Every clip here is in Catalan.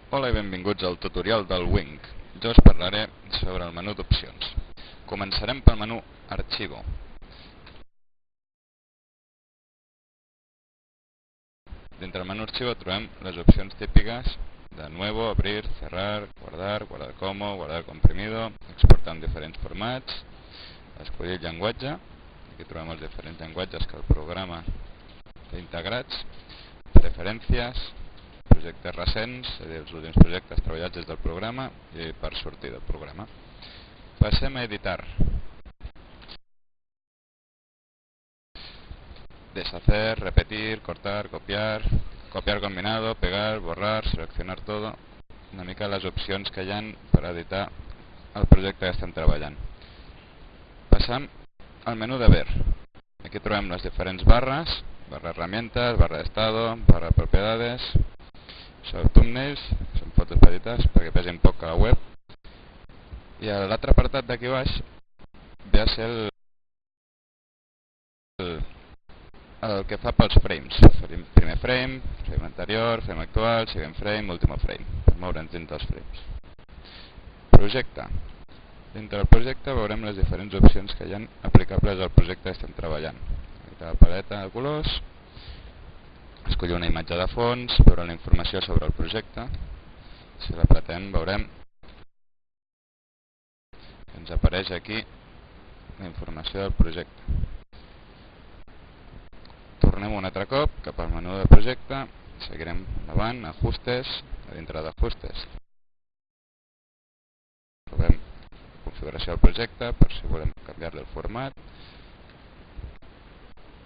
Hola i benvinguts al tutorial del Wing. Jo us parlaré sobre el menú d'opcions. Començarem pel menú Archivo. Dintre del menú Archivo trobem les opcions típiques de Nuevo, Abrir, Cerrar, Guardar, Guardar como, Guardar comprimido, exportar en diferents formats, escollir llenguatge. Aquí trobem els diferents llenguatges que el programa té integrats, preferències, projectes recents, és a dir, els últims projectes treballats des del programa i per sortir del programa. Passem a editar. Deshacer, repetir, cortar, copiar, copiar combinado, pegar, borrar, seleccionar todo. Una mica les opcions que hi ha per editar el projecte que estem treballant. Passam al menú de ver. Aquí trobem les diferents barres, barra herramientas, barra d'estado, barra propiedades, sobre thumbnails, que són fotos petites perquè pesin poc a la web. I l'altre apartat d'aquí baix ve a ser el que fa pels frames. Primer frame, frame anterior, frame actual, següent frame, últim frame, per moure'ns dins dels frames. Projecte. Dintre del projecte veurem les diferents opcions que hi ha aplicables al projecte que estem treballant. Editar la paleta de colors, escollir una imatge de fons, veure la informació sobre el projecte. Si l'apretem veurem que ens apareix aquí la informació del projecte. Tornem un altre cop cap al menú de projecte, seguirem endavant, ajustes, a dintre d'ajustes. Trobem configuració del projecte per si volem canviar-li el format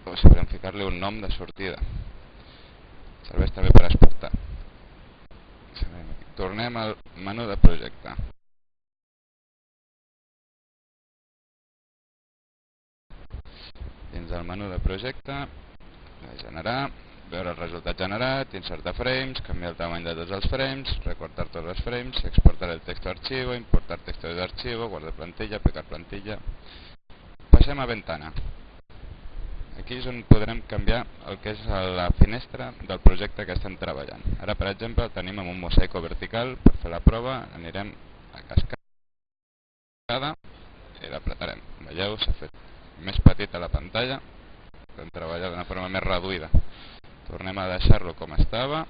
o si volem ficar-li un nom de sortida. Serveix també per exportar. Tornem al menú de projecte. Dins del menú de projecte, generar, veure el resultat generat, insertar frames, canviar el tamany de tots els frames, recortar tots els frames, exportar el texto a archivo, importar texto de archivo, guardar plantilla, aplicar plantilla. Passem a ventana. Aquí és on podrem canviar el que és la finestra del projecte que estem treballant. Ara, per exemple, tenim un mosaico vertical. Per fer la prova anirem a cascada i l'apretarem. Veieu, s'ha fet més petita la pantalla. Podem treballar d'una forma més reduïda. Tornem a deixar-lo com estava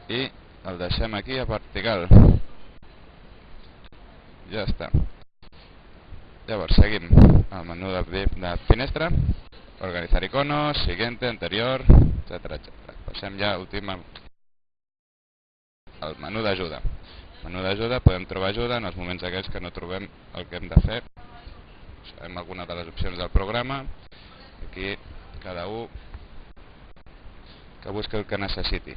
i el deixem aquí a vertical. Ja està. Llavors seguim al menú de finestra, organitzar iconos, siguiente, anterior, etc. Passem ja últim al menú d'ajuda. Al menú d'ajuda podem trobar ajuda en els moments aquells que no trobem el que hem de fer. Sabem alguna de les opcions del programa. Aquí cada un que busqui el que necessiti.